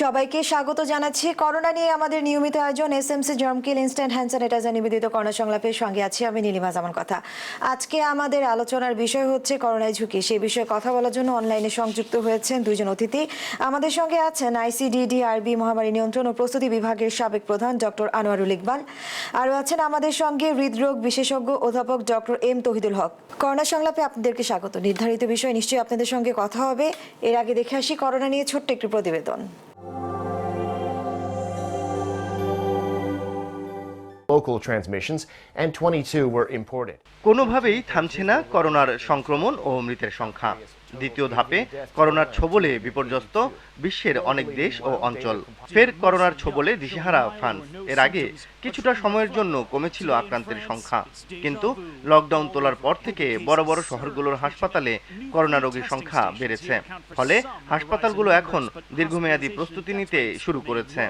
সবাইকে স্বাগত জানাচ্ছি। করোনা নিয়ে আমাদের নিয়মিত আয়োজন এসএমসি জার্মকিল ইনস্ট্যান্ট হ্যান্ড স্যানিটাইজার নিবেদিত করোনা সংলাপের সঙ্গে আছি আমি নীলিমা জামান কথা। আজকে আমাদের আলোচনার বিষয় হচ্ছে করোনায় ঝুঁকি। সেই বিষয়ে কথা বলার জন্য অনলাইনে সংযুক্ত হয়েছেন দুইজন অতিথি। আমাদের সঙ্গে আছেন আইসিডিডিআরবি মহামারী নিয়ন্ত্রণ ও প্রস্তুতি বিভাগের সাবেক প্রধান ডক্টর আনোয়ারুল ইকবাল। আরও আছেন আমাদের সঙ্গে হৃদরোগ বিশেষজ্ঞ অধ্যাপক ডক্টর এম তৌহিদুল হক। করোনা সংলাপে আপনাদেরকে স্বাগত। নির্ধারিত বিষয় নিশ্চয়ই আপনাদের সঙ্গে কথা হবে। এর আগে দেখে আসি করোনা নিয়ে ছোট্ট একটি প্রতিবেদন। Local transmissions and 22 were imported. কোনোভাবেই থামছে না করোনার সংক্রমণ ও মৃতের সংখ্যা। দ্বিতীয় ধাপে করোনার ছোবলে বিপর্যস্ত বিশ্বের অনেক দেশ ও অঞ্চল। ফের করোনার ছোবলে দিশেহারা ফ্রান্স। এর আগে কিছুটা সময়ের জন্য কমেছিল আক্রান্তের সংখ্যা, কিন্তু লকডাউন তোলার পর থেকে বড় বড় শহরগুলোর হাসপাতালে করোনা রোগীর সংখ্যা বেড়েছে। ফলে হাসপাতালগুলো এখন দীর্ঘমেয়াদী প্রস্তুতি নিতে শুরু করেছে।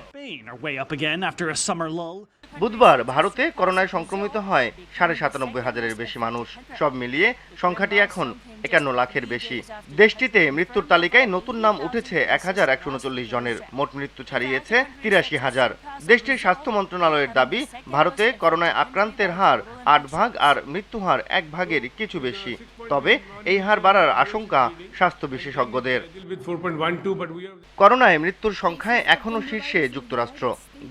বুধবার ভারতে করোনায় সংক্রমিত হয় ৯৭,৫০০-এর বেশি মানুষ। সব মিলিয়ে সংখ্যাটি এখন ৫১ লাখের বেশি। দেশটিতে মৃত্যুর তালিকায় নতুন নাম উঠেছে ১,১৩৯ জনের। মোট মৃত্যু ছাড়িয়েছে ৮৩,০০০। দেশটির স্বাস্থ্য মন্ত্রণালয়ের দাবি, ভারতে করোনায় আক্রান্তের হার ৮ ভাগ আর মৃত্যু হার ১ ভাগের কিছু বেশি। তবে এই হার বাড়ার আশঙ্কা স্বাস্থ্য বিশেষজ্ঞদের। করোনায় মৃত্যুর সংখ্যায় এখনও শীর্ষে যুক্তরাষ্ট্র।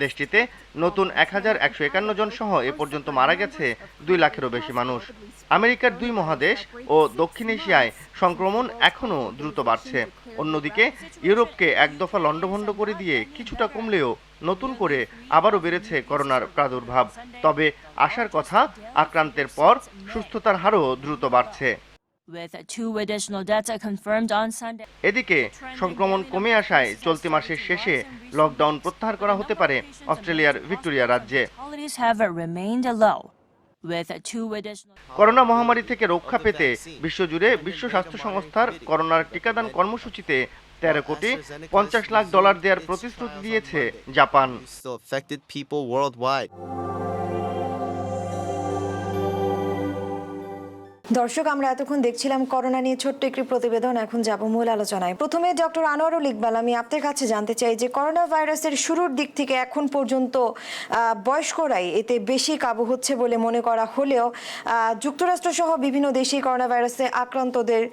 দেশটিতে নতুন ১,১৫১ জন সহ এ পর্যন্ত মারা গেছে ২ লাখেরও বেশি মানুষ। আমেরিকার ২ মহাদেশ ও দক্ষিণ এশিয়ায় সংক্রমণ এখনও দ্রুত বাড়ছে। অন্যদিকে ইউরোপকে এক দফা লণ্ডভণ্ড করে দিয়ে কিছুটা কমলেও নতুন করে আবারও বেড়েছে করোনার প্রাদুর্ভাব। তবে আশার কথা, আক্রান্তের পর সুস্থতার হারও দ্রুত বাড়ছে। এদিকে সংক্রমণ কমে আসায় চলতি মাসের শেষে লকডাউন প্রত্যাহার করা হতে পারে অস্ট্রেলিয়ার ভিক্টোরিয়া রাজ্যে। করোনা মহামারী থেকে রক্ষা পেতে বিশ্বজুড়ে বিশ্ব স্বাস্থ্য সংস্থার করোনার টিকাদান কর্মসূচিতে $13,50,00,000 দেওয়ার প্রতিশ্রুতি দিয়েছে জাপান। দর্শক, আমরা এতক্ষণ দেখছিলাম করোনা নিয়ে ছোট্ট একটি প্রতিবেদন। এখন যাব মূল আলোচনায়। প্রথমে ডক্টর আনোয়ারুল ইকবাল, আমি আপনার কাছে জানতে চাই যে করোনা ভাইরাসের শুরুর দিক থেকে এখন পর্যন্ত বয়স্করাই এতে বেশি কাবু হচ্ছে বলে মনে করা হলেও যুক্তরাষ্ট্র সহ বিভিন্ন দেশেই করোনা ভাইরাসে আক্রান্তদের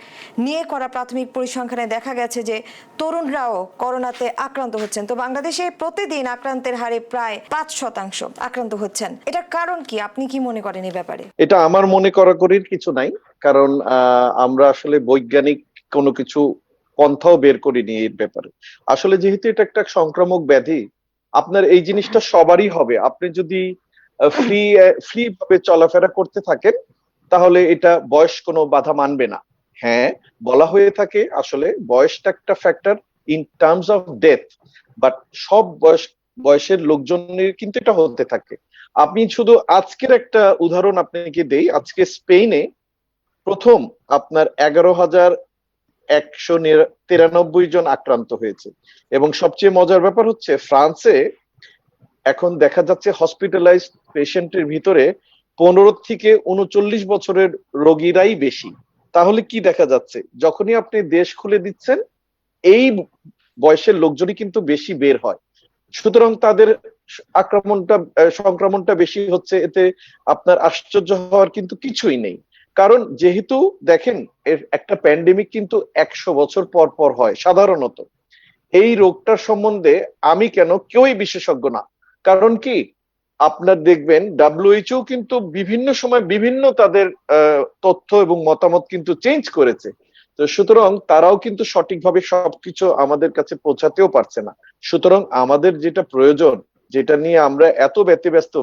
নিয়ে করা প্রাথমিক পরিসংখ্যানে দেখা গেছে যে তরুণরাও করোনাতে আক্রান্ত হচ্ছেন। তো বাংলাদেশে প্রতিদিন আক্রান্তের হারে প্রায় ৫% আক্রান্ত হচ্ছেন। এটার কারণ কি, আপনি কি মনে করেন এই ব্যাপারে? এটা আমার মনে করাকরির কিছু নাই, কারণ আমরা আসলে বৈজ্ঞানিক কোনো কিছু পন্থাও বের করিনি এর ব্যাপারে। আসলে যেহেতু এটা একটা সংক্রামক ব্যাধি, আপনার এই জিনিসটা সবারই হবে। আপনি যদি ফ্রি ভাবে চলাফেরা করতে থাকেন তাহলে এটা বয়স কোনো বাধা মানবে না। হ্যাঁ, বলা হয়ে থাকে আসলে বয়সটা একটা factor in terms of death, but সব বয়সের লোকজনের কিন্তু এটা হতে থাকে। আপনি শুধু আজকের একটা উদাহরণ আপনাকে দেই। আজকে স্পেনে প্রথম আপনার ১১,১৯৩ জন আক্রান্ত হয়েছে, এবং সবচেয়ে মজার ব্যাপার হচ্ছে ফ্রান্সে এখন দেখা যাচ্ছে হসপিটালাইজড পেশেন্টের ভিতরে ১৫ থেকে ৩৯ বছরের রোগীরাই বেশি। তাহলে কি দেখা যাচ্ছে, যখনই আপনি দেশ খুলে দিচ্ছেন এই বয়সের লোকজনই কিন্তু বেশি বের হয়। সুতরাং তাদের সংক্রমণটা বেশি হচ্ছে, এতে আপনার আশ্চর্য হওয়ার কিন্তু কিছুই নেই। কারণ যেহেতু দেখেন এর একটা প্যান্ডেমিক কিন্তু ১০০ বছর পর পর হয় সাধারণত। এই রোগটার সম্বন্ধে আমি কেউই বিশেষজ্ঞ না। কারণ কি, আপনার দেখবেন WHO কিন্তু বিভিন্ন সময় বিভিন্ন তাদের তথ্য এবং মতামত কিন্তু চেঞ্জ করেছে। তো সুতরাং তারাও কিন্তু সঠিকভাবে সবকিছু আমাদের কাছে পৌঁছাতেও পারছে না। সুতরাং আমাদের যেটা প্রয়োজন, যেটা নিয়ে আমরা এত ব্যতিব্যস্ত,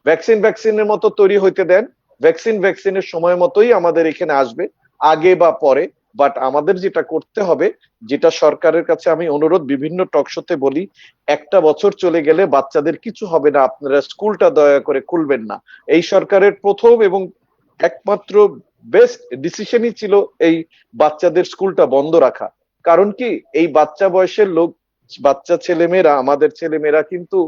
ভ্যাকসিনের মতো তৈরি হইতে দেন। ভ্যাকসিনের সময় মতোই আমাদের এখানে আসবে, আগে বা পরে। বাট আমাদের যেটা করতে হবে, যেটা সরকারের কাছে আমি অনুরোধ বিভিন্ন টকশোতে বলি, একটা বছর চলে গেলে বাচ্চাদের কিছু হবে না, আপনারা স্কুলটা দয়া করে খুলবেন না। এই সরকারের প্রথম এবং একমাত্র বেস্ট ডিসিশনই ছিল এই বাচ্চাদের স্কুলটা বন্ধ রাখা। কারণ কি, এই বাচ্চা বয়সের বাচ্চা ছেলেমেয়েরা, আমাদের ছেলেমেয়েরা কিন্তু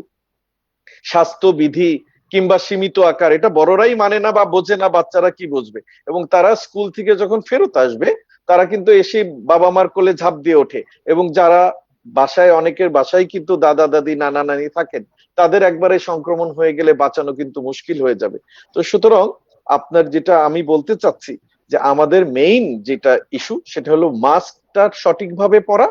স্বাস্থ্যবিধি কিংবা সীমিত আকার এটা বড়রাই মানে না বা বোঝে না, বাচ্চারা কি বুঝবে। এবং তারা স্কুল থেকে যখন ফেরত আসবে, তারা কিন্তু এসে বাবা মার কোলে ঝাঁপ দিয়ে ওঠে। এবং যারা বাসায় অনেকের বাসায় কিন্তু দাদা দাদি নানা নানি থাকেন, তাদের একবারে সংক্রমণ হয়ে গেলে বাঁচানো কিন্তু মুশকিল হয়ে যাবে। তো সুতরাং আপনার যেটা আমি বলতে চাচ্ছি যে আমাদের মেইন যেটা ইস্যু সেটা হলো মাস্কটা সঠিকভাবে পরা,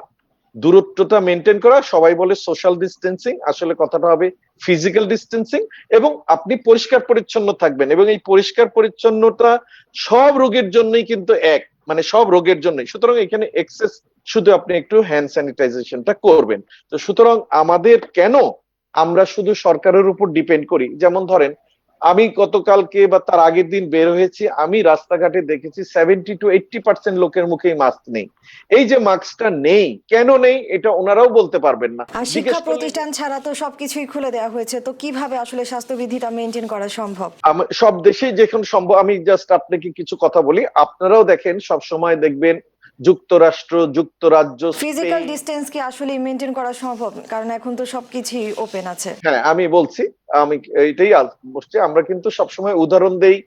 দূরত্বটা মেনটেন করা। সবাই বলে সোশ্যাল ডিস্টেন্সিং, আসলে কথাটা হবে ফিজিক্যাল ডিস্টেন্সিং, এবং আপনি পরিষ্কার পরিচ্ছন্ন থাকবেন। এবং এই পরিষ্কার পরিচ্ছন্নতা সব রোগের জন্যই কিন্তু এক, মানে সব রোগের জন্যই। সুতরাং এখানে এক্সেস শুধু আপনি একটু হ্যান্ড স্যানিটাইজেশনটা করবেন। তো সুতরাং আমাদের কেন আমরা শুধু সরকারের উপর ডিপেন্ড করি? যেমন ধরেন আমি গতকালকে বা তার আগের দিন বের হয়েছি, আমি রাস্তাঘাটে দেখেছি 70 to 80% লোকের মুখেই মাস্ক নেই। এই যে মাস্কটা নেই, কেন নেই এটা ওনারাও বলতে পারবেন না। আর শিক্ষা প্রতিষ্ঠান ছাড়া তো সবকিছুই খুলে দেওয়া হয়েছে, তো কিভাবে আসলে স্বাস্থ্যবিধিটা মেনটেন করা সম্ভব? সব দেশেই যখন সম্ভব, আমি জাস্ট আপনাকে কিছু কথা বলি, আপনারাও দেখেন সব সময় দেখবেন যুক্তরাষ্ট্র, যুক্তরাজ্য, ফিজিক্যাল ডিস্টেন্স কি আসলে মেনটেন করা সম্ভব? কারণ এখন তো সবকিছুই ওপেন আছে। হ্যাঁ আমি বলছি, আমি এইটাই বলছি, আমরা কিন্তু সবসময় উদাহরণ দেই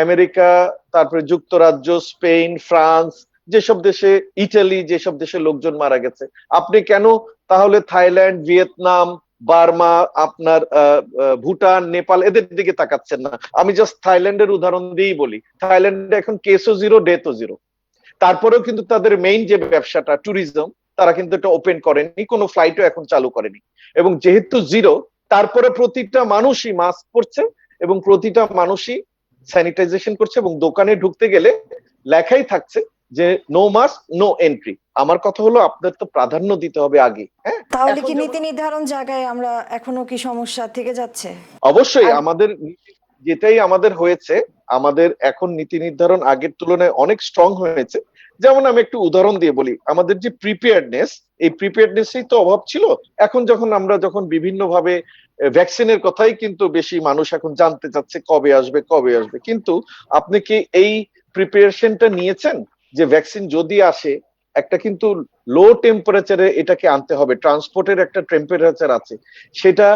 আমেরিকা, তারপরে যুক্তরাজ্য, স্পেন, ফ্রান্স, যেসব দেশে, ইটালি, যেসব দেশে লোকজন মারা গেছে। আপনি কেন তাহলে থাইল্যান্ড, ভিয়েতনাম, বার্মা, আপনার ভুটান, নেপাল এদের দিকে তাকাচ্ছেন না? আমি জাস্ট থাইল্যান্ডের উদাহরণ দিয়েই বলি, থাইল্যান্ডে এখন কেসও জিরো, ডেথও জিরো। তারপরেও কিন্তু তাদের মেইন যে ব্যবসাটা ট্যুরিজম, তারা কিন্তু এটা ওপেন করেনি, কোনো ফ্লাইটও এখন চালু করেনি। এবং যেহেতু জিরো, তারপরে প্রতিটা মানুষই মাস্ক পরছে এবং প্রতিটা মানুষই স্যানিটাইজেশন করছে, এবং দোকানে ঢুকতে গেলে লেখাই থাকছে যে নো মাস্ক নো এন্ট্রি। আমার কথা হলো আপনার তো প্রাধান্য দিতে হবে আগে। হ্যাঁ, তাহলে কি নীতি নির্ধারণ জায়গায় আমরা এখনো কি সমস্যা থেকে যাচ্ছে? অবশ্যই আমাদের যেটাই আমাদের হয়েছে, আমাদের এখন নীতি নির্ধারণ আগের তুলনায় অনেক স্ট্রং হয়েছে। যেমন আমি একটু উদাহরণ দিয়ে বলি, আমাদের যে প্রিপেয়ারনেস, এই প্রিপেয়ারনেসই তো অভাব ছিল। এখন যখন বিভিন্ন ভাবে ভ্যাকসিনের কথাই কিন্তু বেশি মানুষ এখন জানতে চাচ্ছে কবে আসবে কবে আসবে, কিন্তু আপনি কি এই প্রিপারেশনটা নিয়েছেন যে ভ্যাকসিন যদি আসে একটা কিন্তু লো টেম্পারেচারে এটাকে আনতে হবে, ট্রান্সপোর্টের একটা টেম্পারেচার আছে, সেটা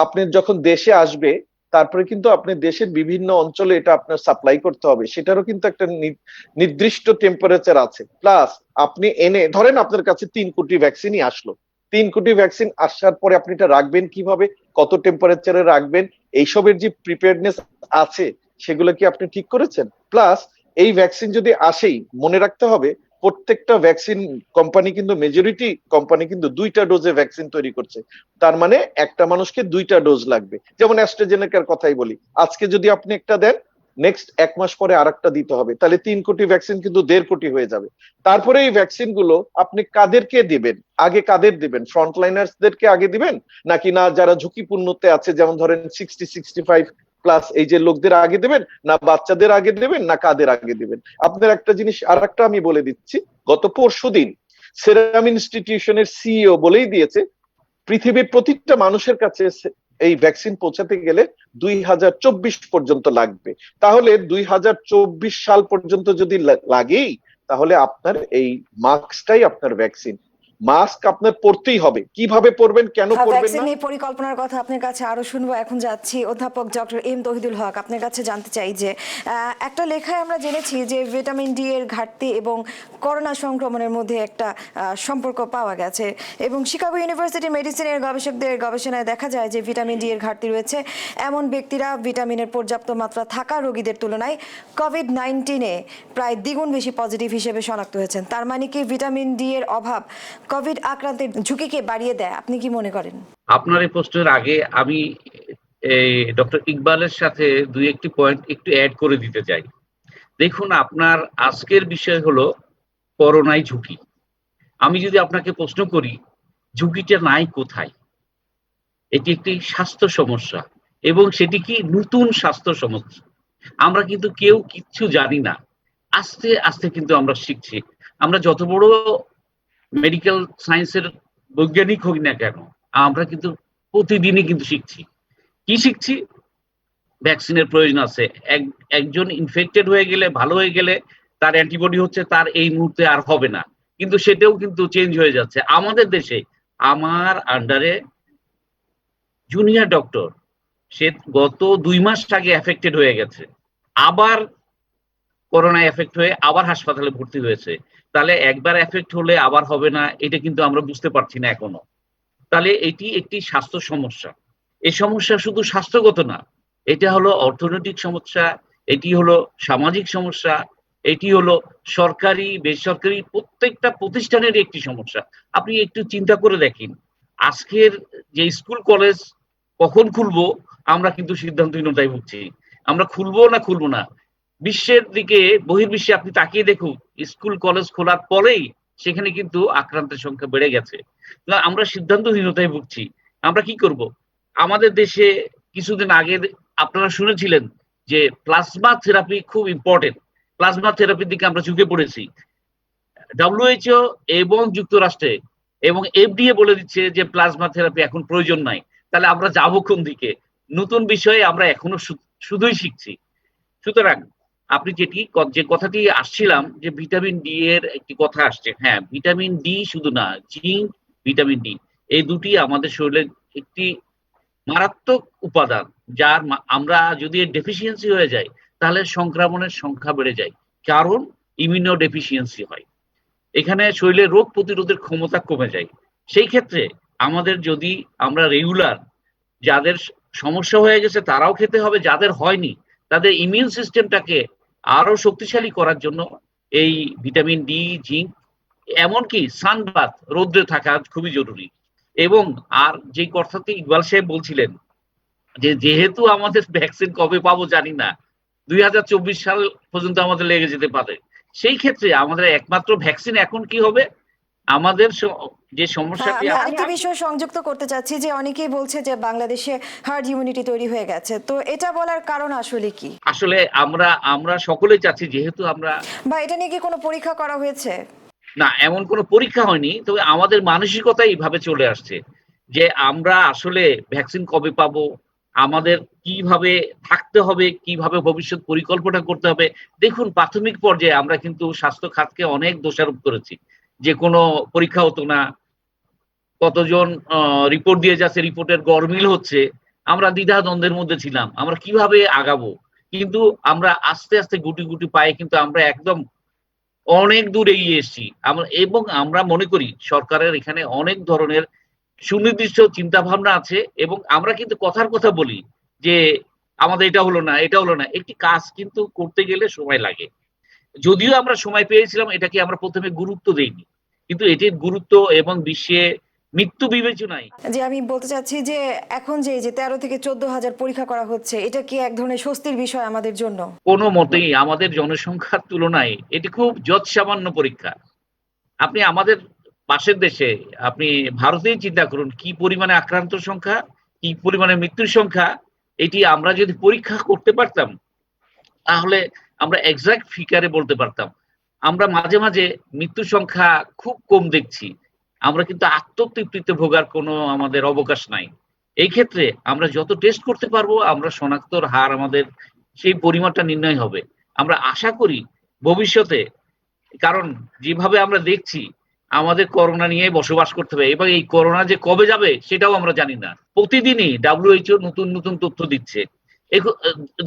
আপনি যখন দেশে আসবে তারপরে কিন্তু আপনি দেশের বিভিন্ন অঞ্চলে এটা আপনার সাপ্লাই করতে হবে, সেটারও কিন্তু একটা নির্দিষ্ট টেম্পারেচার আছে। প্লাস আপনি এনে ধরেন আপনার কাছে 3 কোটি ভ্যাকসিনই আসলো, 3 কোটি ভ্যাকসিন আসার পরে আপনি এটা রাখবেন কিভাবে, কত টেম্পারেচারে রাখবেন, এইসবের যে প্রিপেয়ারনেস আছে সেগুলো কি আপনি ঠিক করেছেন? প্লাস এই ভ্যাকসিন যদি আসেই, মনে রাখতে হবে প্রত্যেকটা ভ্যাকসিন কোম্পানি কিন্তু, মেজরিটি কোম্পানি কিন্তু 2টা ডোজে ভ্যাকসিন তৈরি করছে। তার মানে একটা মানুষকে 2টা ডোজ লাগবে। যেমন অ্যাস্ট্রাজেনেকার কথাই বলি, আজকে যদি আপনি একটা দেন, নেক্সট 1 মাস পরে আরেকটা দিতে হবে, তাহলে 3 কোটি ভ্যাকসিন কিন্তু 1.5 কোটি হয়ে যাবে। তারপরে এই ভ্যাকসিন গুলো আপনি কাদেরকে দিবেন? আগে কাদের দিবেন? ফ্রন্টলাইনার্সদেরকে আগে দিবেন, নাকি না যারা ঝুঁকিপূর্ণতে আছে, যেমন ধরেন 60-65+ এই যে লোকদের আগে দেবেন, না বাচ্চাদের আগে দেবেন, না কাদের আগে দিবেন? আপনার একটা জিনিস আর একটা আমি বলে দিচ্ছি, গত পরশুদিন সেরাম ইনস্টিটিউশনের সিইও বলেই দিয়েছে পৃথিবীর প্রতিটা মানুষের কাছে এই ভ্যাকসিন পৌঁছাতে গেলে 2024 পর্যন্ত লাগবে। তাহলে 2024 সাল পর্যন্ত যদি লাগেই, তাহলে আপনার এই মাস্কটাই আপনার ভ্যাকসিন। মাস্ক আপনার পরতেই হবে। কিভাবে পরবেন, কেন পরবেন ভ্যাকসিন না? নিয়ে পরিকল্পনার কথা আপনার কাছে আরো শুনবো। এখন যাচ্ছি অধ্যাপক ডক্টর এম তৌহিদুল হক, আপনার কাছে জানতে চাই যে একটা লেখায় আমরা জেনেছি যে ভিটামিন ডি এর ঘাটতি এবং করোনা সংক্রমণের মধ্যে একটা সম্পর্ক পাওয়া গেছে, এবং শিকাগো ইউনিভার্সিটি মেডিসিনের গবেষকদের গবেষণায় দেখা যায় যে ভিটামিন ডি এর ঘাটতি রয়েছে এমন ব্যক্তিরা ভিটামিনের পর্যাপ্ত মাত্রা থাকা রোগীদের তুলনায় কোভিড-19-এ প্রায় দ্বিগুণ বেশি পজিটিভ হিসেবে শনাক্ত হয়েছেন। তার মানে কি ভিটামিন ডি এর অভাব কোভিড আক্রান্তের ঝুঁকিকে বাড়িয়ে দেয়? আপনি কি মনে করেন? আপনার এই প্রশ্নের আগে আমি এই ডক্টর ইকবালের সাথে দুই একটি পয়েন্ট একটু অ্যাড করে দিতে চাই। দেখুন, আপনার আজকের বিষয় হলো করোনায় ঝুঁকি। আমি যদি আপনাকে প্রশ্ন করি ঝুঁকিটা নাই কোথায়, এটি একটি স্বাস্থ্য সমস্যা এবং সেটি কি নতুন স্বাস্থ্য সমস্যা। আমরা কিন্তু কেউ কিচ্ছু জানি না, আস্তে আস্তে কিন্তু আমরা শিখছি। আমরা যত বড় মেডিকেল সায়েন্সের বৈজ্ঞানিক হই না কেন, আমরা কিন্তু প্রতিদিনই কিন্তু শিখছি। কি শিখছি? ভ্যাকসিনের প্রয়োজন আছে। একজন ইনফেক্টেড হয়ে গেলে, ভালো হয়ে গেলে তার অ্যান্টিবডি হচ্ছে, তার এই মুহূর্তে আর হবে না, কিন্তু সেটাও কিন্তু চেঞ্জ হয়ে যাচ্ছে। আমাদের দেশে আমার আন্ডারে জুনিয়র ডক্টর, সে গত 2 মাস আগে অ্যাফেক্টেড হয়ে গেছে, আবার করোনা এফেক্ট হয়ে আবার হাসপাতালে ভর্তি হয়েছে। তাহলে একবার এফেক্ট হলে আবার হবে না, এটা কিন্তু আমরা বুঝতে পারছি না এখনো। তাহলে এটি একটি স্বাস্থ্য সমস্যা। এই সমস্যা শুধু স্বাস্থ্যগত না, এটা হলো অর্থনৈতিক সমস্যা, এটি হলো সামাজিক সমস্যা, এটি হলো সরকারি বেসরকারি প্রত্যেকটা প্রতিষ্ঠানের একটি সমস্যা। আপনি একটু চিন্তা করে দেখেন, আজকের যে স্কুল কলেজ কখন খুলবো আমরা কিন্তু সিদ্ধান্তহীনতায় ভুগছি। আমরা খুলবো না খুলবো না, বিশ্বের দিকে বহির্বিশ্বে আপনি তাকিয়ে দেখুন, স্কুল কলেজ খোলার পরেই সেখানে কিন্তু আক্রান্তের সংখ্যা বেড়ে গেছে। না, আমরা সিদ্ধান্তহীনতায় ভুগছি। আমরা কি করব? আমাদের দেশে কিছুদিন আগে আপনারা শুনেছিলেন যে প্লাজমা থেরাপি খুব ইম্পর্টেন্ট। প্লাজমা থেরাপির দিকে আমরা ঝুঁকে পড়েছি। WHO এবং যুক্তরাষ্ট্রে এবং FDA বলে দিচ্ছে যে প্লাজমা থেরাপি এখন প্রয়োজন নাই। তাহলে আমরা যাবো কোন দিকে? নতুন বিষয়ে আমরা এখনো শুধুই শিখছি। সুতরাং আপনি যে কথাটি আসছিলাম যে ভিটামিন ডি এর একটি কথা আসছে। হ্যাঁ, ভিটামিন ডি শুধু না, জিঙ্ক, ভিটামিন ডি এই দুটি আমাদের শরীরের একটি মারাত্মক উপাদান, যার আমরা যদি ডেফিসিয়েন্সি হয়ে যায় তাহলে সংক্রমণের সংখ্যা বেড়ে যায়। কারণ ইমিউনো ডেফিসিয়েন্সি হয়। এখানে শরীরের রোগ প্রতিরোধের ক্ষমতা কমে যায়। সেই ক্ষেত্রে আমাদের যদি আমরা রেগুলার, যাদের সমস্যা হয়ে গেছে তারাও খেতে হবে, যাদের হয়নি তাদের ইমিউন সিস্টেমটাকে আরো শক্তিশালী করার জন্য এই ভিটামিন ডি, জিঙ্ক, এমনকি সানবাথ, রৌদ্রে থাকা খুবই জরুরি। এবং আর যে কথাটি ইকবাল সাহেব বলছিলেন যে যেহেতু আমাদের ভ্যাকসিন কবে পাবো জানি না, 2024 সাল পর্যন্ত আমাদের লেগে যেতে পারে। সেই ক্ষেত্রে আমাদের একমাত্র ভ্যাকসিন এখন কি হবে, আমাদের যে সমস্যাটি আমি আরেকটি বিষয় সংযুক্ত করতে চাচ্ছি যে অনেকেই বলছে যে বাংলাদেশে হার্ড ইমিউনিটি তৈরি হয়ে গেছে, তো এটা বলার কারণ আসলে কি? আসলে আমরা সকলেই চাচ্ছি, যেহেতু আমরা বা এটা নিয়ে কি কোনো পরীক্ষা করা হয়েছে? না, এমন কোনো পরীক্ষা হয়নি, তবে আমাদের মানসিকতা এইভাবে চলে আসছে যে আমরা আসলে ভ্যাকসিন কবে পাবো, আমাদের কিভাবে থাকতে হবে, কিভাবে ভবিষ্যৎ পরিকল্পনা করতে হবে। দেখুন, প্রাথমিক পর্যায়ে আমরা কিন্তু স্বাস্থ্য খাতকে অনেক দোষারোপ করেছি যে কোনো পরীক্ষা হতো না, কতজন রিপোর্ট দিয়ে যাচ্ছে, রিপোর্টের গরমিল হচ্ছে। আমরা দ্বিধা দ্বন্দ্বের মধ্যে ছিলাম, আমরা কিভাবে আগাবো। কিন্তু আমরা আস্তে আস্তে গুটি গুটি পায়ে কিন্তু আমরা একদম অনেক দূর এগিয়ে এসেছি। এবং আমরা মনে করি সরকারের এখানে অনেক ধরনের সুনির্দিষ্ট চিন্তা ভাবনা আছে, এবং আমরা কিন্তু কথার কথা বলি যে আমাদের এটা হলো না, এটা হলো না। একটি কাজ কিন্তু করতে গেলে সময় লাগে। যদিও আমরা সময় পেয়েছিলাম, এটাকে আমরা প্রথমে গুরুত্ব দেইনি, কিন্তু এটির গুরুত্ব এবং বিশ্বে মৃত্যু বিবেচনায় যে আমি বলতে চাচ্ছি যে এখন যে 13 থেকে 14,000 পরীক্ষা করা হচ্ছে, এটা কি এক ধরনের স্বস্তির বিষয় আমাদের জন্য? কোনো মতেই আমাদের জনসংখ্যার তুলনায় এটি খুব যৎসামান্য পরীক্ষা। আপনি আমাদের পাশের দেশে, আপনি ভারতেই চিন্তা করুন কি পরিমাণে আক্রান্ত সংখ্যা, কি পরিমাণে মৃত্যুর সংখ্যা। এটি আমরা যদি পরীক্ষা করতে পারতাম তাহলে আমরা এক্সাক্ট ফিগারে বলতে পারতাম। আমরা মাঝে মাঝে মৃত্যুর সংখ্যা খুব কম দেখছি, আমরা কিন্তু আত্মতৃপ্তিতে ভোগার কোনো আমাদের অবকাশ নাই। এই ক্ষেত্রে আমরা যত টেস্ট করতে পারবো, আমরা শনাক্তর হার আমাদের সেই পরিমাণটা নির্ণয় হবে। আমরা আশা করি ভবিষ্যতে, কারণ যেভাবে আমরা দেখছি আমাদের করোনা নিয়ে বসবাস করতে হবে, এবং এই করোনা যে কবে যাবে সেটাও আমরা জানি না। প্রতিদিনই WHO নতুন নতুন তথ্য দিচ্ছে।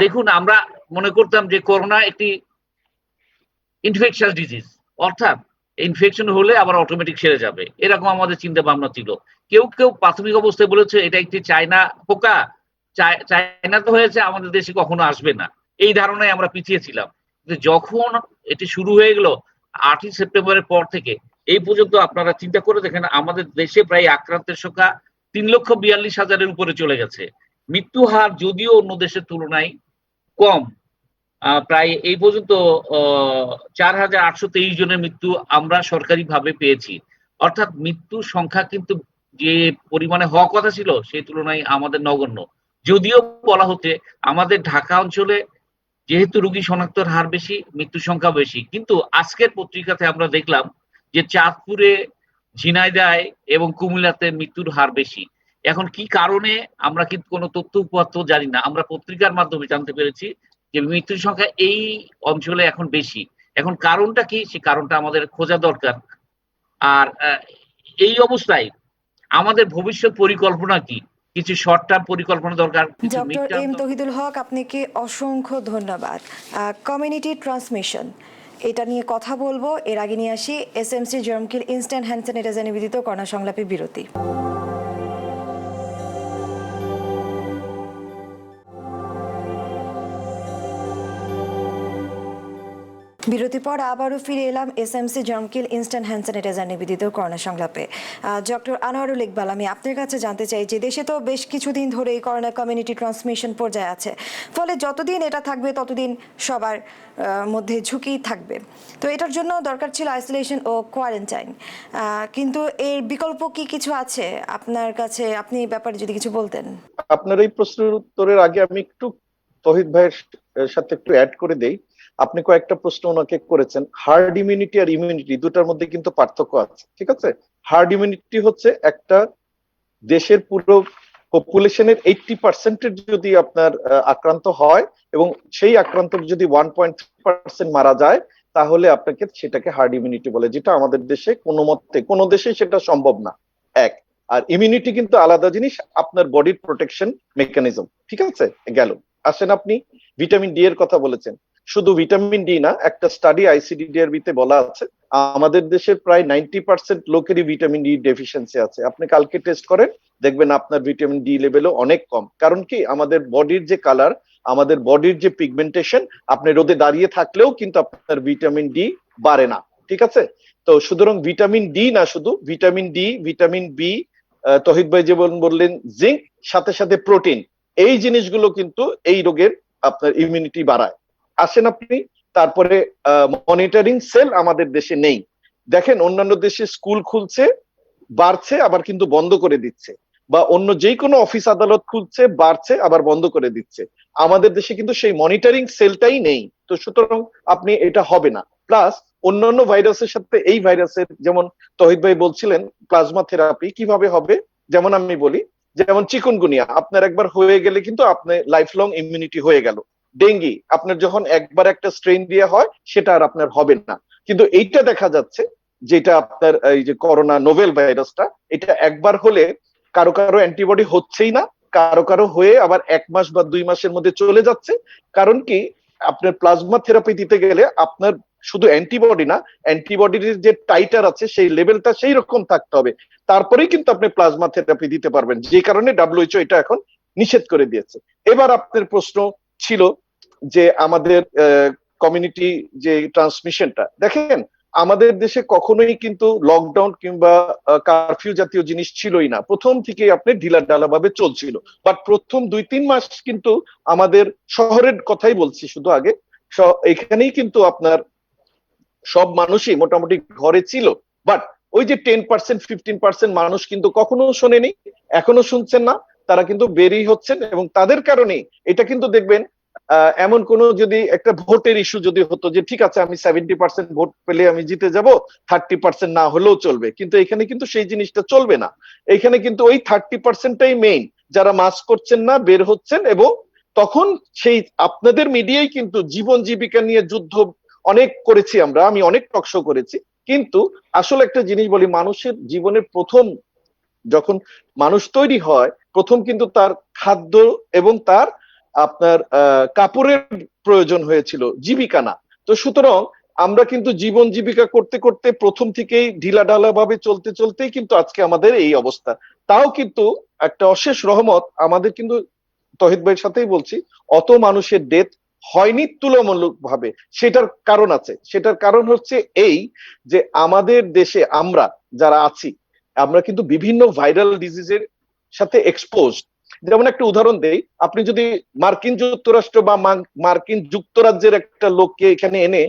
দেখুন, আমরা মনে করতাম যে করোনা একটি ইনফেকশাস ডিজিজ, অর্থাৎ ইনফেকশন হলে আবার অটোমেটিক সেরে যাবে, এরকম আমাদের চিন্তা ভাবনা ছিল। কেউ কেউ প্রাথমিক অবস্থায় বলেছে এটা একটি চায়না পোকা, চায়না তো হয়েছে, আমাদের দেশে কখনো আসবে না, এই ধারণায় আমরা পিছিয়ে ছিলাম। কিন্তু যখন এটি শুরু হয়ে গেল 8ই সেপ্টেম্বরের পর থেকে এই পর্যন্ত, আপনারা চিন্তা করে দেখেন আমাদের দেশে প্রায় আক্রান্তের সংখ্যা 3,42,000-এর উপরে চলে গেছে। মৃত্যু হার যদিও অন্য দেশের তুলনায় কম, প্রায় এই পর্যন্ত 4,823 জনের মৃত্যু আমরা সরকারিভাবে পেয়েছি। অর্থাৎ মৃত্যুর সংখ্যা কিন্তু যে পরিমাণে হওয়ার কথা ছিল সেই তুলনায় আমাদের নগণ্য। যদিও বলা হচ্ছে আমাদের ঢাকা অঞ্চলে যেহেতু রোগী শনাক্তের হার বেশি, মৃত্যুর সংখ্যা বেশি, কিন্তু আজকের পত্রিকাতে আমরা দেখলাম যে চাঁদপুরে, ঝিনাইদহে এবং কুমিল্লাতে মৃত্যুর হার বেশি। এখন কি কারণে আমরা কিন্তু কোনো তথ্য উপাত্ত জানি না, আমরা পত্রিকার মাধ্যমে জানতে পেরেছি যে মৃত্যুর সংখ্যা এই অঞ্চলে এখন বেশি। এখন কারণটা কি, সেই কারণটা আমাদের খোঁজা দরকার। আর এই অবস্থায় আমাদের ভবিষ্যৎ পরিকল্পনা কি? কিছু শর্ট টার্ম পরিকল্পনা দরকার, কিছু mid doctor term. M Tohidul Haque, আপনাকে অসংখ্য ধন্যবাদ। কমিউনিটি ট্রান্সমিশন, এটা নিয়ে কথা বলবো, এর আগে নিয়ে আসি এসএমসি জার্মকিল ইনস্ট্যান্ট হ্যান্ড স্যানিটাইজার নিবেদিত করোনা সংলাপে বিরতি। বিরতি পর আবারও ফিরে এলাম এসএমসি জার্মকিল ইনস্ট্যান্ট হ্যান্ড স্যানিটাইজার নিবেদিত করোনা সংলাপে। ডক্টর আনোয়ারুল ইকবাল, আমি আপনার কাছে জানতে চাই যে দেশে তো বেশ কিছুদিন ধরে এই করোনা কমিউনিটি ট্রান্সমিশন পর্যায়ে আছে, ফলে যতদিন এটা থাকবে ততদিন সবার মধ্যে ঝুঁকি থাকবে। তো এটার জন্য দরকার ছিল আইসোলেশন ও কোয়ারেন্টাইন, কিন্তু এর বিকল্প কি কিছু আছে আপনার কাছে? আপনি এই ব্যাপারে যদি কিছু বলতেন। আপনার এই প্রশ্নের উত্তরের আগে আমি একটু তহিদ ভাইয়ের সাথে একটু অ্যাড করে দেই। আপনি কয়েকটা প্রশ্ন ওনাকে করেছেন। হার্ড ইমিউনিটি আর ইমিউনিটি দুটার মধ্যে কিন্তু পার্থক্য আছে, ঠিক আছে? হার্ড ইমিউনিটি হচ্ছে একটা দেশের পুরো পপুলেশনের 80% যদি আপনার আক্রান্ত হয় এবং সেই আক্রান্ত যদি 1.3% মারা যায়, তাহলে আপনাকে সেটাকে হার্ড ইমিউনিটি বলে, যেটা আমাদের দেশে কোনো মতে কোনো দেশে সেটা সম্ভব না। এক। আর ইমিউনিটি কিন্তু আলাদা জিনিস, আপনার বডির প্রোটেকশন মেকানিজম, ঠিক আছে? গেল। আসেন, আপনি ভিটামিন ডি এর কথা বলেছেন। শুধু ভিটামিন ডি না, একটা স্টাডি আইসিডিডিআরবি তে বলা আছে আমাদের দেশের প্রায় 90% লোকেরই ভিটামিন ডি ডেফিসিয়েন্সি আছে। আপনি কালকে টেস্ট করেন, দেখবেন আপনার ভিটামিন ডি লেভেলও অনেক কম। কারণ কি, আমাদের বডির যে কালার, আমাদের বডির যে পিগমেন্টেশন, আপনি রোদে দাঁড়িয়ে থাকলেও কিন্তু আপনার ভিটামিন ডি বাড়ে না, ঠিক আছে? তো সুতরাং ভিটামিন ডি না, শুধু ভিটামিন ডি, ভিটামিন বি, তহিদ ভাই যেমন বললেন জিঙ্ক, সাথে সাথে প্রোটিন, এই জিনিসগুলো কিন্তু এই রোগের আপনার ইমিউনিটি বাড়ায়। আসেন আপনি তারপরে মনিটরিং সেল আমাদের দেশে নেই। দেখেন অন্যান্য দেশে স্কুল খুলছে, বাড়ছে, আবার কিন্তু বন্ধ করে দিচ্ছে, বা অন্য যে কোনো অফিস আদালত খুলছে, বাড়ছে, আবার বন্ধ করে দিচ্ছে। আমাদের দেশে কিন্তু সেই মনিটরিং সেলটাই নেই। তো সুতরাং আপনি এটা হবে না। প্লাস অন্যান্য ভাইরাসের সাথে এই ভাইরাসের, যেমন তহিদ ভাই বলছিলেন প্লাজমা থেরাপি কিভাবে হবে, যেমন আমি বলি, যেমন চিকুনগুনিয়া আপনার একবার হয়ে গেলে কিন্তু আপনার লাইফ লং ইমিউনিটি হয়ে গেল। ডেঙ্গি আপনার যখন একবার একটা স্ট্রেন দিয়ে হয়, সেটা আর আপনার হবে না। কিন্তু এইটা দেখা যাচ্ছে, যেটা আপনার এই যে করোনা নোভেল ভাইরাসটা, এটা একবার হলে কারো কারো অ্যান্টিবডি হচ্ছেই না, কারো কারো হয়ে আবার 1 মাস বা 2 মাসের মধ্যে চলে যাচ্ছে। কারণ কি, আপনার প্লাজমা থেরাপি দিতে গেলে আপনার শুধু অ্যান্টিবডি না, অ্যান্টিবডির যে টাইটার আছে সেই লেভেলটা সেই রকম থাকতে হবে, তারপরেই কিন্তু আপনি প্লাজমা থেরাপি দিতে পারবেন। যে কারণে WHO এটা এখন নিষেধ করে দিয়েছে। এবার আপনার প্রশ্ন ছিল যে আমাদের কমিউনিটি যে ট্রান্সমিশনটা, দেখেন আমাদের দেশে কখনোই কিন্তু লকডাউন কিংবা কারফিউ জাতীয় জিনিস ছিলই না। প্রথম থেকে আপনি ঢিলাঢালা ভাবে চলছিল। বাট প্রথম 2-3 মাস কিন্তু আমাদের শহরের কথাই বলছি, শুধু আগে এখানেই কিন্তু আপনার সব মানুষই মোটামুটি ঘরে ছিল। বাট ওই যে 10% 15% মানুষ কিন্তু কখনো শোনেনি, এখনো শুনছেন না, তারা কিন্তু বেরিয়ে হচ্ছেন। এবং তাদের কারণে এটা কিন্তু দেখবেন, এমন কোন যদি একটা ভোটের ইস্যু যদি হতো যে ঠিক আছে আমি 70% ভোট পেলে আমি জিতে যাব, 30% না হলেও চলবে, কিন্তু এখানে কিন্তু সেই জিনিসটা চলবে না। এখানে কিন্তু ওই 30%টাই মেইন, যারা মাস্ক করছেন না, বের হচ্ছেন। এবং তখন সেই আপনাদের মিডিয়াই কিন্তু জীবন জীবিকা নিয়ে যুদ্ধ অনেক করেছি আমরা, আমি অনেক টক শো করেছি। কিন্তু আসলে একটা জিনিস বলি, মানুষের জীবনের প্রথম যখন মানুষ তৈরি হয়, প্রথম কিন্তু তার খাদ্য এবং তার আপনার কাপড়ের প্রয়োজন হয়েছিল, জীবিকা না। তো সুতরাং আমরা কিন্তু জীবন জীবিকা করতে করতে প্রথম থেকেই ঢিলাঢালা ভাবে চলতে চলতেই কিন্তু আজকে আমাদের এই অবস্থা। তাও কিন্তু একটা অশেষ রহমত আমাদের, কিন্তু তহিদ ভাইয়ের সাথেই বলছি, অত মানুষের ডেথ হয়নি তুলনামূলক ভাবে। সেটার কারণ আছে, সেটার কারণ হচ্ছে এই যে আমাদের দেশে আমরা যারা আছি, আমরা কিন্তু বিভিন্ন ভাইরাল ডিজিজের সাথে এক্সপোজ। যেমন একটা উদাহরণ দেই, আপনি যদি মার্কিন যুক্তরাষ্ট্র বা মার্কিন যুক্তরাজ্যের একটা লোককে এখানে এনে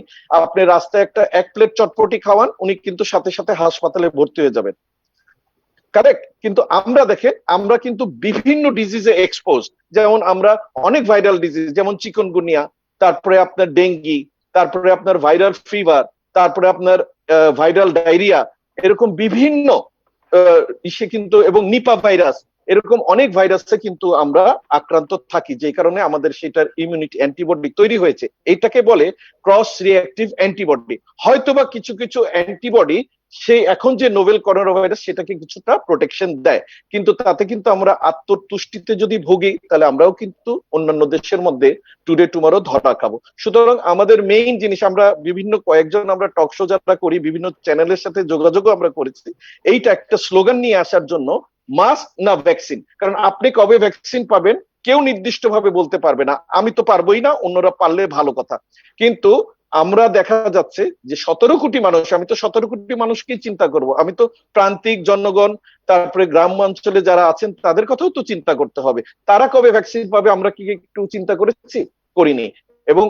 আপনি রাস্তায় একটা 1 প্লেট চটপটি খাওয়ান, উনি কিন্তু সাথে সাথে হাসপাতালে ভর্তি হয়ে যাবেন, কারেক্ট? কিন্তু আমরা দেখেন, আমরা কিন্তু বিভিন্ন ডিজিজে এক্সপোজ। যেমন আমরা অনেক ভাইরাল ডিজিজ, যেমন চিকুনগুনিয়া, তারপরে আপনার ডেঙ্গি, তারপরে আপনার ভাইরাল ফিভার, তারপরে আপনার ভাইরাল ডায়রিয়া, এরকম বিভিন্ন ইসে কিন্তু, এবং নিপা ভাইরাস, এরকম অনেক ভাইরাসে কিন্তু আমরা আক্রান্ত থাকি, যে কারণে আমাদের সেটার ইমিউনিটি অ্যান্টিবডি তৈরি হয়েছে। এটাকে বলে ক্রস রিঅ্যাক্টিভ অ্যান্টিবডি। হয়তোবা কিছু কিছু অ্যান্টিবডি সেই এখন যে নোভেল করোনা ভাইরাস সেটাকে কিছুটা প্রোটেকশন দেয়, কিন্তু তাতে কিন্তু আমরা আত্মতুষ্টিতে যদি ভুগি তাহলে আমরাও কিন্তু অন্যান্য দেশের মধ্যে টুডে টুমারো ধরা খাবো। সুতরাং আমাদের মেইন জিনিস, আমরা বিভিন্ন কয়েকজন আমরা টক শো যাত্রা করি, বিভিন্ন চ্যানেলের সাথে যোগাযোগও আমরা করেছি, এইটা একটা স্লোগান নিয়ে আসার জন্য, মাস্ক না ভ্যাকসিন। কারণ আপনি কবে ভ্যাকসিন পাবেন কেউ নির্দিষ্ট ভাবে বলতে পারবে না, আমি তো পারবোই না, অন্যরা পারলে ভালো কথা। কিন্তু আমরা দেখা যাচ্ছে যে 17 কোটি মানুষ, আমি তো 17 কোটি মানুষকেই চিন্তা করব, আমি তো প্রান্তিক জনগণ, তারপরে গ্রামাঞ্চলে যারা আছেন তাদের কথাও তো চিন্তা করতে হবে। তারা কবে ভ্যাকসিন পাবে আমরা কি একটু চিন্তা করেছি? করিনি। এবং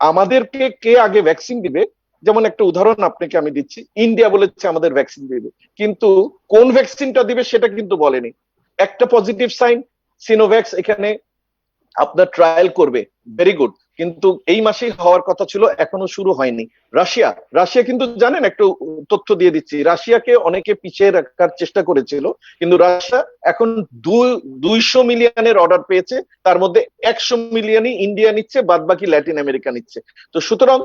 আমাদেরকে কে আগে ভ্যাকসিন দিবে, যেমন একটা উদাহরণ আপনাকে আমি দিচ্ছি, ইন্ডিয়া বলেছে আমাদের ভ্যাকসিন দিবে, কিন্তু কোন ভ্যাকসিনটা দিবে সেটা কিন্তু বলেনি। একটা পজিটিভ সাইন, সিনোভ্যাক্স এখানে আপনার ট্রায়াল করবে, ভেরি গুড, কিন্তু এই মাসেই হওয়ার কথা ছিল, এখনো শুরু হয়নি। রাশিয়া কিন্তু জানেন, একটু তথ্য দিয়ে দিচ্ছি, রাশিয়াকে অনেকে পিছিয়ে রাখার চেষ্টা করেছিল, কিন্তু রাশিয়া এখন 200 মিলিয়নের অর্ডার পেয়েছে, তার মধ্যে 100 মিলিয়নই ইন্ডিয়া নিচ্ছে, বাদ বাকি ল্যাটিন আমেরিকা নিচ্ছে। তো সুতরাং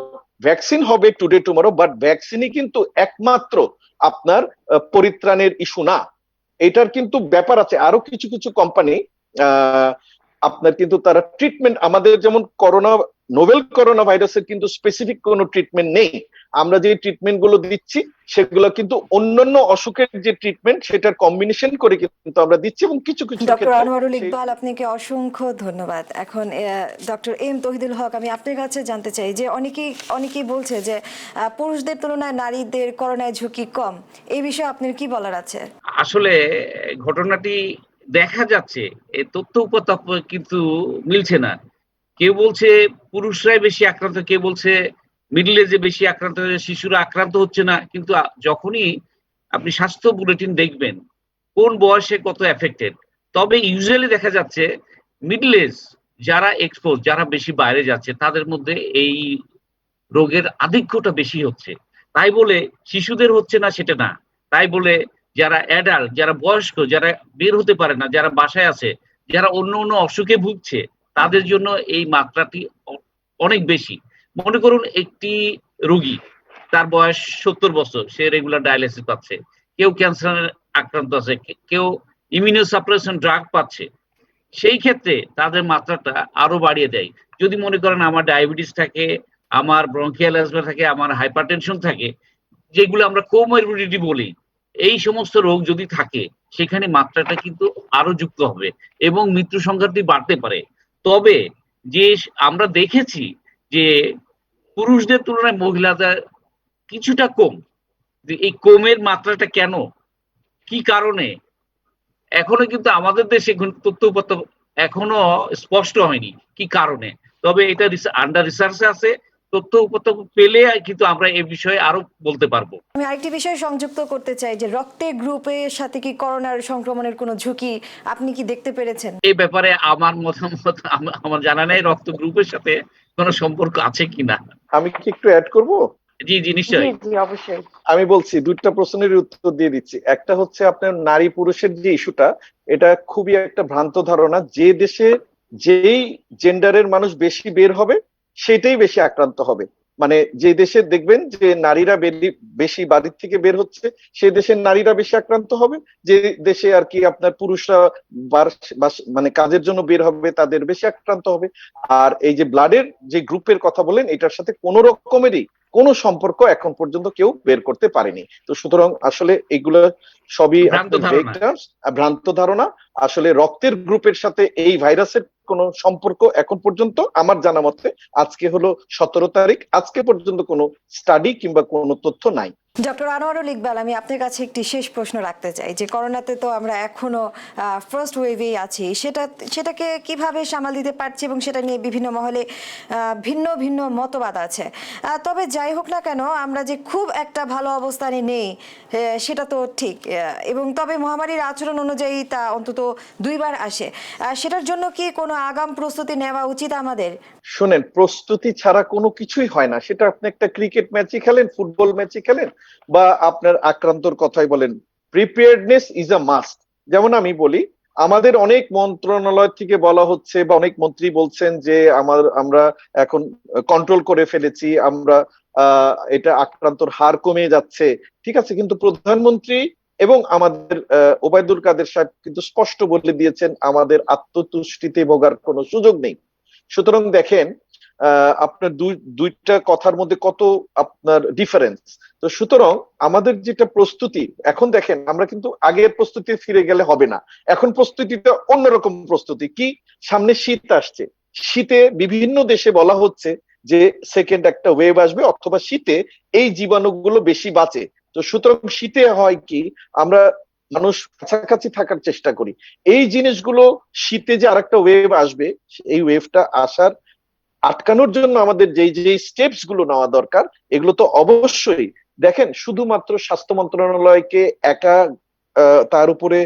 ভ্যাকসিন হবে টুডে টুমরো, বাট ভ্যাকসিনই কিন্তু একমাত্র আপনার পরিত্রাণের ইস্যু না, এটার কিন্তু ব্যাপার আছে। আরো কিছু কিছু কোম্পানি আপনার কিন্তু তারা ট্রিটমেন্ট, আমাদের যেমন নোভেল করোনা ভাইরাসের কিন্তু স্পেসিফিক কোনো ট্রিটমেন্ট নেই, আমরা যে ট্রিটমেন্ট গুলো দিচ্ছি সেগুলো কিন্তু অন্যান্য অসুখের যে ট্রিটমেন্ট সেটার কম্বিনেশন করে কিন্তু আমরা দিচ্ছি, এবং কিছু কিছু ডক্টর আনোয়ারুল ইকবাল, আপনাকে অসংখ্য ধন্যবাদ। এখন ডক্টর এম তৌহিদুল হক, আমি আপনার কাছে জানতে চাই যে অনেকেই বলছে যে পুরুষদের তুলনায় নারীদের করোনায় ঝুঁকি কম, এই বিষয়ে আপনার কি বলার আছে? আসলে ঘটনাটি দেখা যাচ্ছে, এই তথ্য উপতথ্য কিন্তু মিলছে না। কেউ বলছে পুরুষরাই বেশি আক্রান্ত, কেউ বলছে মিডল এজে বেশি আক্রান্ত, শিশুরা আক্রান্ত হচ্ছে না। কিন্তু যখনই আপনি স্বাস্থ্য বুলেটিন দেখবেন কোন বয়সে কত এফেক্টেড, তবে ইউজুয়ালি দেখা যাচ্ছে মিডল এজ যারা এক্সপোজ, যারা বেশি বাইরে যাচ্ছে, তাদের মধ্যে এই রোগের আধিক্যটা বেশি হচ্ছে। তাই বলে শিশুদের হচ্ছে না সেটা না, তাই বলে যারা অ্যাডাল্ট, যারা বয়স্ক, যারা বের হতে পারে না, যারা বাসায় আছে, যারা অন্য অন্য অসুখে ভুগছে, তাদের জন্য এই মাত্রাটি অনেক বেশি। মনে করুন একটি রোগী, তার বয়স 70 বছর, সে রেগুলার ডায়ালিসিস পাচ্ছে, কেউ ক্যান্সারে আক্রান্ত আছে, কেউ ইমিউনোসাপ্রেশন ড্রাগ পাচ্ছে, সেই ক্ষেত্রে তাদের মাত্রাটা আরো বাড়িয়ে দেয়। যদি মনে করেন আমার ডায়াবেটিস থাকে, আমার ব্রঙ্কিয়াল অ্যাজমা থাকে, আমার হাইপারটেনশন থাকে, যেগুলো আমরা কোমরবিডিটি বলি, এই সমস্ত রোগ যদি থাকে সেখানে মাত্রাটা কিন্তু আরো যুক্ত হবে এবং মৃত্যু সংখ্যাটি বাড়তে পারে। তবে যে আমরা দেখেছি যে পুরুষদের তুলনায় মহিলাদের কিছুটা কম, এই কমের মাত্রাটা কেন, কি কারণে, এখনো কিন্তু আমাদের দেশে তথ্য এখনো স্পষ্ট হয়নি কি কারণে। তবে এটা আন্ডার রিসার্চে আছে, তথ্য উপত্য পেলে কিন্তু আমরা এই বিষয়ে আরো বলতে পারবো। আমি আরেকটি বিষয় সংযুক্ত করতে চাই যে রক্তের গ্রুপের সাথে কি করোনার সংক্রমণের কোনো ঝুঁকি আপনি কি দেখতে পেরেছেন? এই ব্যাপারে আমার মতামত, আমার জানা নেই রক্ত গ্রুপের সাথে কোনো সম্পর্ক আছে কিনা। আমি কি একটু অ্যাড করব? জি জি নিশ্চয়ই। অবশ্যই। আমি বলছি, দুইটা প্রশ্নের উত্তর দিয়ে দিচ্ছি। একটা হচ্ছে আপনার নারী পুরুষের যে ইস্যুটা, এটা খুবই একটা ভ্রান্ত ধারণা। যে দেশে যেই জেন্ডারের মানুষ বেশি বের হবে সেটাই বেশি আক্রান্ত হবে। মানে যে দেশে দেখবেন যে নারীরা বেশি বাড়ির থেকে বের হচ্ছে, সে দেশের নারীরা বেশি আক্রান্ত হবে। যে দেশে আর কি আপনার পুরুষরা মানে কাজের জন্য বের হবে তাদের বেশি আক্রান্ত হবে। আর এই যে ব্লাডের যে গ্রুপের কথা বলেন, এটার সাথে কোনো রকমেরই কোনো সম্পর্ক এখন পর্যন্ত কেউ বের করতে পারেনি। তো সুতরাং আসলে এগুলো সবই ভ্রান্ত ধারণা। আসলে রক্তের গ্রুপের সাথে এই ভাইরাসের কোনো সম্পর্ক এখন পর্যন্ত আমার জানা মতে, আজকে হলো 17 তারিখ, আজকে পর্যন্ত কোনো স্টাডি কিংবা কোনো তথ্য নাই। ডক্টর আনোয়ারুল ইকবাল, আমি আপনার কাছে একটি শেষ প্রশ্ন রাখতে চাই যে করোনাতে তো আমরা এখনো ফার্স্ট ওয়েভেই আছি, সেটাকে কিভাবে সামাল দিতে পারছি এবং সেটা নিয়ে বিভিন্ন মহলে ভিন্ন ভিন্ন মতবাদ আছে। তবে যাই হোক না কেন, আমরা যে খুব একটা ভালো অবস্থানে নেই সেটা তো ঠিক, এবং তবে মহামারীর আচরণ অনুযায়ী তা অন্তত 2 বার আসে। সেটার জন্য কি কোনো আগাম প্রস্তুতি নেওয়া উচিত আমাদের? শুনেন, প্রস্তুতি ছাড়া কোনো কিছুই হয় না। সেটা আপনি একটা ক্রিকেট ম্যাচই খেলেন, ফুটবল ম্যাচই খেলেন, বা আপনার আক্রান্তর কথাই বলেন, প্রিপেয়ারনেস ইজ আ মাস্ট। যেমন আমি বলি, আমাদের অনেক মন্ত্রণালয় থেকে বলা হচ্ছে বা অনেক মন্ত্রী বলছেন যে আমরা এখন কন্ট্রোল করে ফেলেছি, আমরা এটা আক্রান্তর হার কমে যাচ্ছে, ঠিক আছে, কিন্তু প্রধানমন্ত্রী এবং আমাদের ওবায়দুল কাদের সাহেব কিন্তু স্পষ্ট বলে দিয়েছেন আমাদের আত্মতুষ্টিতে ভোগার কোনো সুযোগ নেই। সুতরাং দেখেন আপনার দুইটা কথার মধ্যে কত আপনার ডিফারেন্স। তো সুতরাং আমাদের যেটা প্রস্তুতি এখন দেখেন, আমরা কিন্তু আগের প্রস্তুতি ফিরে গেলে হবে না। এখন প্রস্তুতিটা অন্যরকম প্রস্তুতি। কি, সামনে শীত আসছে, শীতে বিভিন্ন দেশে বলা হচ্ছে যে সেকেন্ড একটা ওয়েভ আসবে, অথবা শীতে এই জীবাণুগুলো বেশি বাঁচে। তো সুতরাং শীতে হয় কি, আমরা মানুষ কাছাকাছি থাকার চেষ্টা করি। এই জিনিসগুলো শীতে যে আরেকটা ওয়েভ আসবে, এই ওয়েভটা আসার আটকানোর জন্য আমাদের যেই যেই স্টেপস গুলো নেওয়া দরকার, এগুলো তো অবশ্যই দেখেন শুধুমাত্র স্বাস্থ্য মন্ত্রণালয়কে একা তার উপরে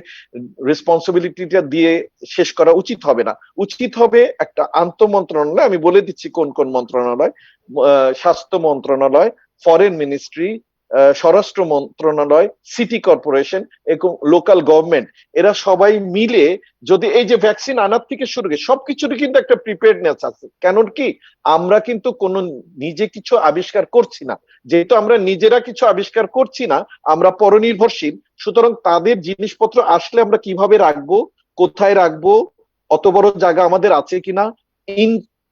রেসপন্সিবিলিটিটা দিয়ে শেষ করা উচিত হবে না। উচিত হবে একটা আন্তঃ মন্ত্রণালয়, আমি বলে দিচ্ছি কোন কোন মন্ত্রণালয়: স্বাস্থ্য মন্ত্রণালয়, ফরেন মিনিস্ট্রি, স্বরাষ্ট্র মন্ত্রণালয়, সিটি কর্পোরেশন এবং লোকাল গভর্নমেন্ট, এরা সবাই মিলে যদি এই যে ভ্যাকসিন আনার থেকে শুরু করে সবকিছুরই কিন্তু একটা প্রিপেয়ারনেস আছে। কেন কি, আমরা কিন্তু কোনো নিজে কিছু আবিষ্কার করছি না, যেহেতু আমরা নিজেরা কিছু আবিষ্কার করছি না, আমরা পরনির্ভরশীল। সুতরাং তাদের জিনিসপত্র আসলে আমরা কিভাবে রাখবো, কোথায় রাখবো, অত বড় জায়গা আমাদের আছে কিনা,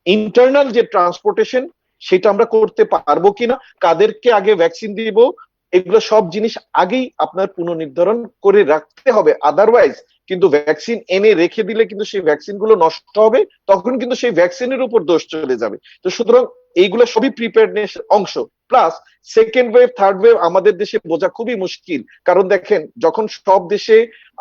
ইন্টারনাল যে ট্রান্সপোর্টেশন সেটা আমরা করতে পারবো কিনা, কাদেরকে আগে ভ্যাকসিন দিব, এগুলো সব জিনিস আগেই আপনার পুনর্নির্ধারণ করে রাখতে হবে। আদারওয়াইজ কিন্তু ভ্যাকসিন এনে রেখে দিলে কিন্তু সেই ভ্যাকসিন গুলো নষ্ট হবে, তখন কিন্তু সেই ভ্যাকসিনের উপর দোষ চলে যাবে। তো সুতরাং এইগুলো সবই প্রিপেয়ারনেস অংশ। Plus second wave, third wave আমাদের দেশে বোঝা খুবই মুশকিল, কারণ দেখেন যখন সব দেশে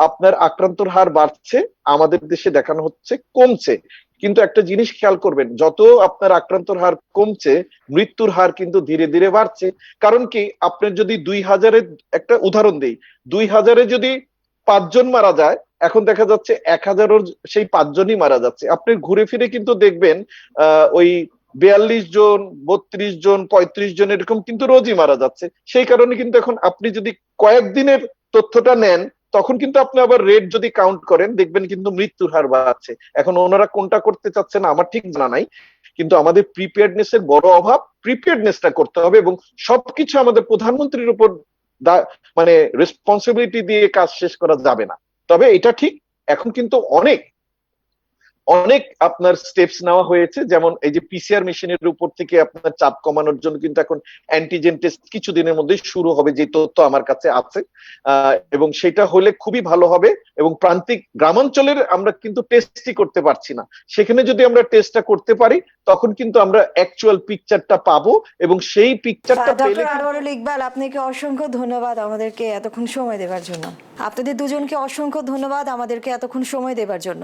আপনার আক্রান্তর হার বাড়ছে, আমাদের দেশে দেখানো হচ্ছে কমছে। কিন্তু একটা জিনিস খেয়াল করবেন, যত আপনার আক্রান্তর হার কমছে, মৃত্যুর হার কিন্তু ধীরে ধীরে বাড়ছে। কারণ কি, আপনার যদি 2000-এর একটা উদাহরণ দেই, 2000-এ যদি 5 জন মারা যায়, এখন দেখা যাচ্ছে 1000-এর সেই 5 জনই মারা যাচ্ছে। আপনি ঘুরে ফিরে কিন্তু দেখবেন ওই 42 জন, 32 জন, 35 জন এরকম কিন্তু রোজই মারা যাচ্ছে। সেই কারণে কিন্তু এখন আপনি যদি কয়েকদিনের তথ্যটা নেন, তখন কিন্তু আপনি আবার রেট যদি কাউন্ট করেন, দেখবেন কিন্তু মৃত্যুর হার বাড়ছে। এখন ওনারা কোনটা করতে চাচ্ছে না আমার ঠিক জানা নাই, কিন্তু আমাদের প্রিপেয়ারনেস এর বড় অভাব। প্রিপেয়ারনেসটা করতে হবে এবং সবকিছু আমাদের প্রধানমন্ত্রীর উপর মানে রেসপন্সিবিলিটি দিয়ে কাজ শেষ করা যাবে না। তবে এটা ঠিক, এখন কিন্তু অনেক অনেক আপনার স্টেপস নেওয়া হয়েছে, যেমন এই যে পিসিআর মেশিনের উপর থেকে আপনার চাপ কমানোর জন্য কিন্তু এখন অ্যান্টিজেন টেস্ট কিছুদিনের মধ্যেই শুরু হবে, যে তথ্য আমার কাছে আছে। এবং সেটা হলে খুবই ভালো হবে। এবং প্রান্তিক গ্রামাঞ্চলের আমরা কিন্তু টেস্টই করতে পারছি না, সেখানে যদি আমরা টেস্টটা করতে পারি, তখন কিন্তু আমরা অ্যাকচুয়াল পিকচারটা পাবো, এবং সেই পিকচারটা পেলে ডক্টর আনোয়ারুল ইকবাল, আপনাকে অসংখ্য ধন্যবাদ আমাদেরকে এতক্ষণ সময় দেওয়ার জন্য। আপনাদের দুজনকে অসংখ্য ধন্যবাদ আমাদেরকে এতক্ষণ সময় দেওয়ার জন্য।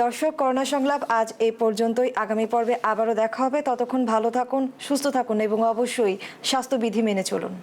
দর্শক, করোনা সংলাপ আজ এই পর্যন্তই। আগামী পর্বে আবারও দেখা হবে। ততক্ষণ ভালো থাকুন, সুস্থ থাকুন এবং অবশ্যই স্বাস্থ্যবিধি মেনে চলুন।